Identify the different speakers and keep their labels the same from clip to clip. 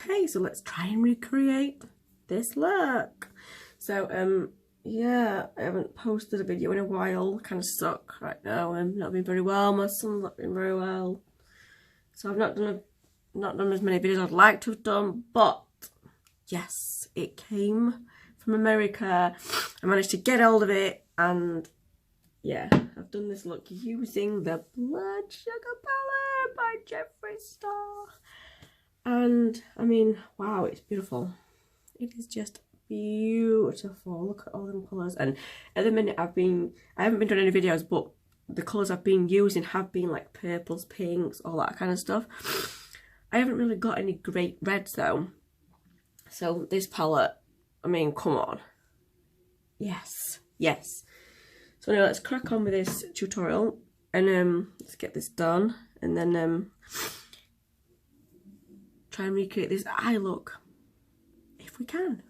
Speaker 1: Okay, so let's try and recreate this look. So yeah, I haven't posted a video in a while, kind of stuck right now. I'm not been very well, my son's not been very well, so I've not done as many videos I'd like to have done, but yes, it came from America. I managed to get hold of it, and yeah, I've done this look using the Blood Sugar palette by Jeffree Star. And I mean, wow, it's beautiful. It is just beautiful. Look at all them colours. And at the minute I haven't been doing any videos, but the colours I've been using have been like purples, pinks, all that kind of stuff. I haven't really got any great reds though. So this palette, I mean, come on. Yes, yes. So now let's crack on with this tutorial, and let's get this done, and then try and recreate this eye look, if we can.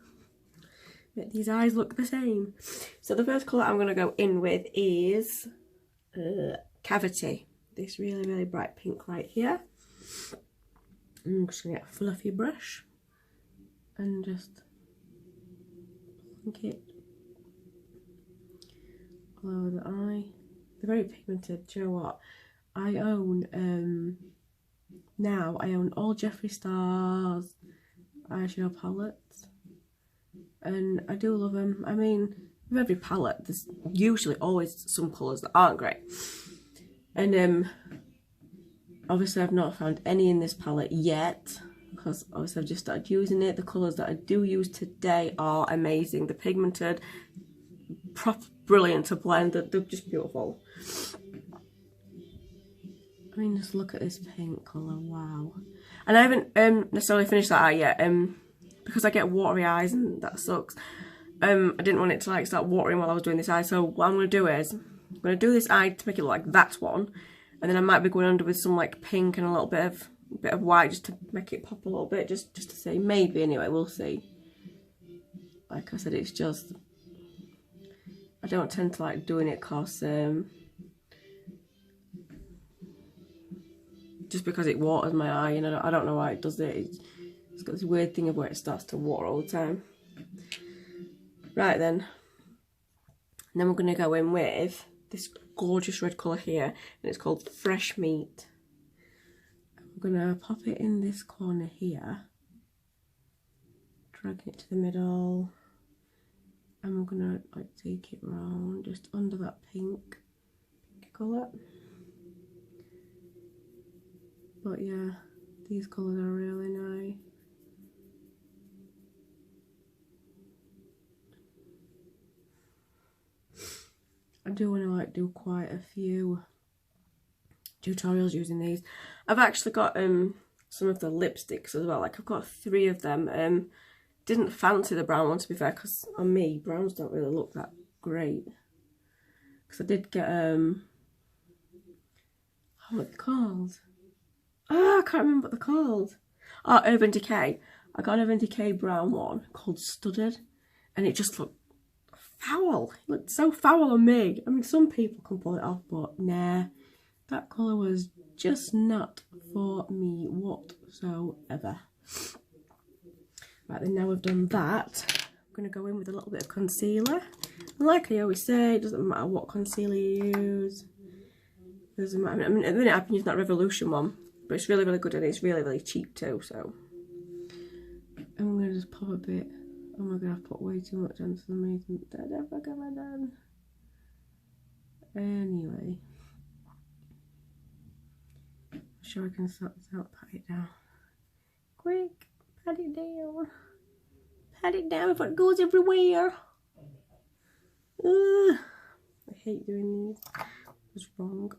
Speaker 1: Make these eyes look the same. So the first colour I'm going to go in with is Cavity. This really, really bright pink right here. I'm just going to get a fluffy brush and just link it all over the eye. They're very pigmented. Do you know what? I own now I own all Jeffree Star's eyeshadow palettes, and I do love them. I mean, with every palette there's usually always some colours that aren't great, and obviously I've not found any in this palette yet, because obviously I've just started using it. The colours that I do use today are amazing. They're pigmented, brilliant to blend. They're just beautiful. I mean, just look at this pink colour, wow. And I haven't necessarily finished that eye yet, because I get watery eyes and that sucks. I didn't want it to like start watering while I was doing this eye, so what I'm going to do is, I'm going to do this eye to make it look like that one, and then I might be going under with some like pink and a little bit of white just to make it pop a little bit, just to say, maybe, anyway, we'll see. Like I said, it's just, I don't tend to like doing it because, just because it waters my eye, and I don't know why it does it. It's got this weird thing of where it starts to water all the time. Right then. And then we're going to go in with this gorgeous red colour here, and it's called Fresh Meat. I'm going to pop it in this corner here, dragging it to the middle, and we're going to like take it round just under that pink colour. But yeah, these colours are really nice. I do want to like do quite a few tutorials using these. I've actually got some of the lipsticks as well. Like I've got 3 of them. Didn't fancy the brown one, to be fair, because on me browns don't really look that great. Because I did get how are they called? Ah, I can't remember what they're called. Oh, Urban Decay. I got an Urban Decay brown one called Studded, and it just looked foul. It looked so foul on me. I mean, some people can pull it off, but nah, that colour was just not for me whatsoever. Right then, now we've done that, I'm going to go in with a little bit of concealer. And like I always say, it doesn't matter what concealer you use. Doesn't matter. I mean, at the minute I've been using that Revolution one, but it's really, really good, and it's really, really cheap too, so. And I'm going to just pop a bit. Oh my god, I've put way too much on for some reason. What the fuck have I done? Anyway. I'm sure I can sort this out. Pat it down. Quick, pat it down. Pat it down before it goes everywhere. I hate doing these. It was wrong.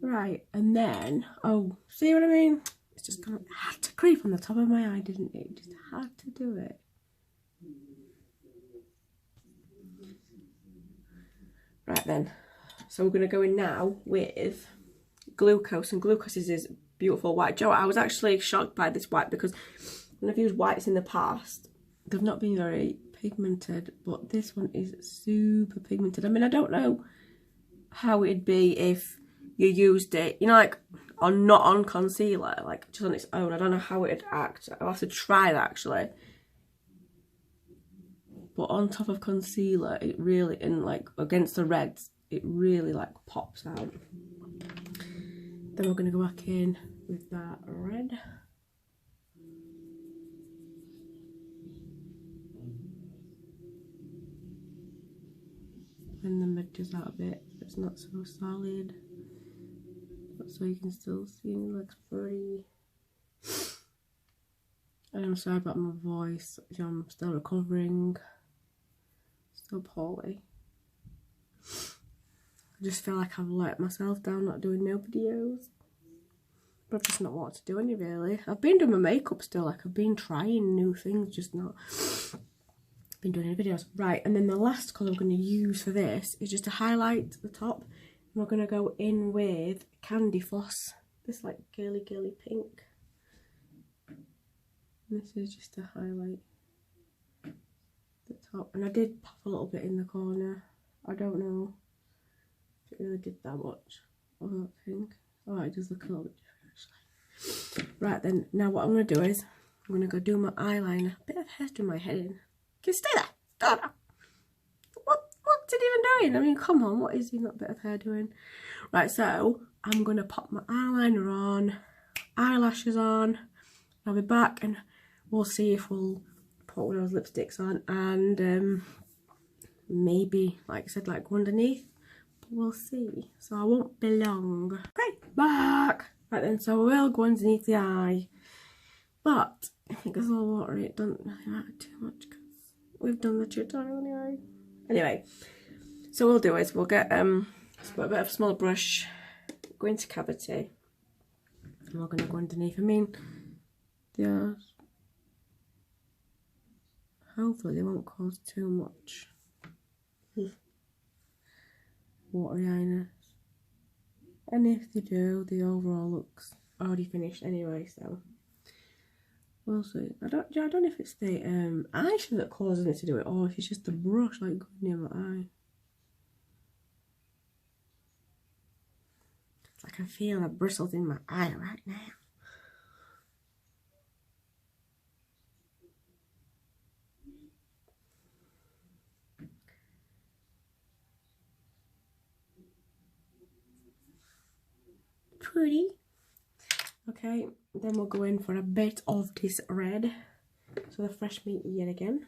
Speaker 1: Right, and then, oh, see what I mean? It's just gonna, it had to creep on the top of my eye, didn't it? It just had to do it. Right then, so we're going to go in now with Glucose, and Glucose is this beautiful white. Joe, I was actually shocked by this white, because when I've used whites in the past, they've not been very pigmented, but this one is super pigmented. I mean, I don't know how it'd be if you used it, you know, like not on concealer, like just on its own. I don't know how it'd act. I'll have to try that actually. But on top of concealer, it really, and like against the reds, it really like pops out. Then we're going to go back in with that red. And then mixes out a bit, it's not so solid. So you can still see it looks pretty. And I'm sorry about my voice, I'm still recovering. Still poorly. I just feel like I've let myself down not doing no videos. But I've just not wanted to do any really. I've been doing my makeup still, like I've been trying new things, just not been doing any videos. Right, and then the last colour I'm going to use for this is just to highlight the top. And we're going to go in with Candy Floss. This like girly pink. And this is just to highlight the top. And I did pop a little bit in the corner. I don't know if it really did that much. I don't think. Oh, it does look a little bit different actually. Right then, now what I'm going to do is I'm going to go do my eyeliner. A bit of hair to my head in. Can you stay there? Don't know. What's it even doing? I mean, come on, what is he not a bit of hair doing? Right, so I'm going to pop my eyeliner on, eyelashes on. I'll be back and we'll see if we'll put one of those lipsticks on and maybe, like I said, like go underneath. But we'll see. So I won't be long. Okay, back. Right then, so we'll go underneath the eye. But I think it's all watery. It doesn't really matter too much because we've done the tutorial anyway. Anyway, so what we'll do is we'll get a bit of a smaller brush, go into cavity, and we're going to go underneath. I mean, yeah, hopefully they won't cause too much watery eyes. And if they do, the overall looks already finished anyway, so we'll see. I don't know if it's the eyeshadow that causes it to do it, or if it's just the brush like going near my eye. It's like I feel the bristles in my eye right now. Pretty. Okay, then we'll go in for a bit of this red. So the Fresh Meat yet again.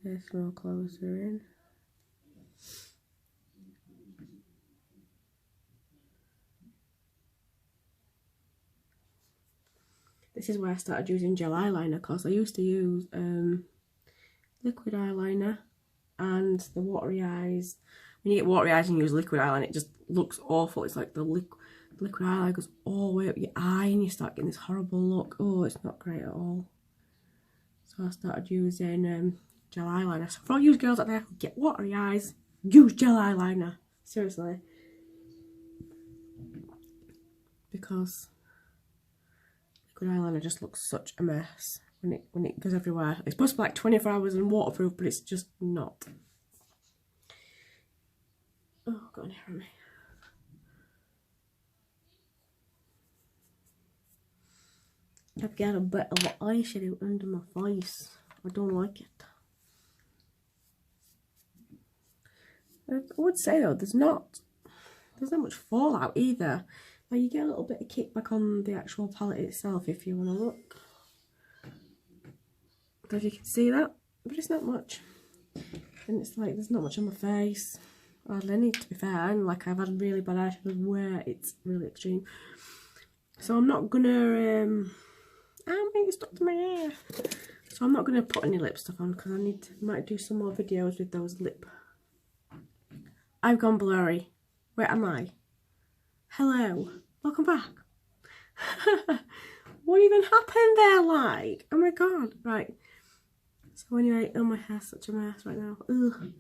Speaker 1: This more closer in. This is where I started using gel eyeliner, because I used to use liquid eyeliner and the watery eyes. When you get watery eyes and you use liquid eyeliner, it just looks awful. It's like the liquid eyeliner goes all the way up your eye and you start getting this horrible look. Oh, it's not great at all. So I started using gel eyeliner. So for all you girls out there who get watery eyes, use gel eyeliner. Seriously. Because liquid eyeliner just looks such a mess when it goes everywhere. It's supposed to be like 24 hours and waterproof, but it's just not. Oh, got an hair on me. I've got a bit of eyeshadow under my face. I don't like it. I would say though, there's not much fallout either. Like you get a little bit of kickback on the actual palette itself if you want to look. I don't know if you can see that, but it's not much. And it's like there's not much on my face. Hardly any, to be fair, and like I've had really bad eyeshadows where it's really extreme. So I'm not gonna I'm getting stuck to my hair. So I'm not gonna put any lip stuff on because I might do some more videos with those lip. I've gone blurry. Where am I? Hello. Welcome back. What even happened there, like? Oh my god. Right. So anyway, oh my hair's such a mess right now. Ugh.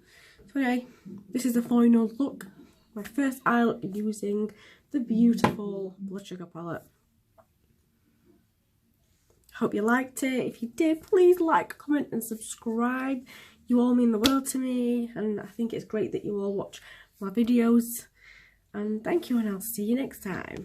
Speaker 1: So anyway, this is the final look. My first eye look using the beautiful Blood Sugar palette. Hope you liked it. If you did, please like, comment and subscribe. You all mean the world to me, and I think it's great that you all watch my videos. And thank you, and I'll see you next time.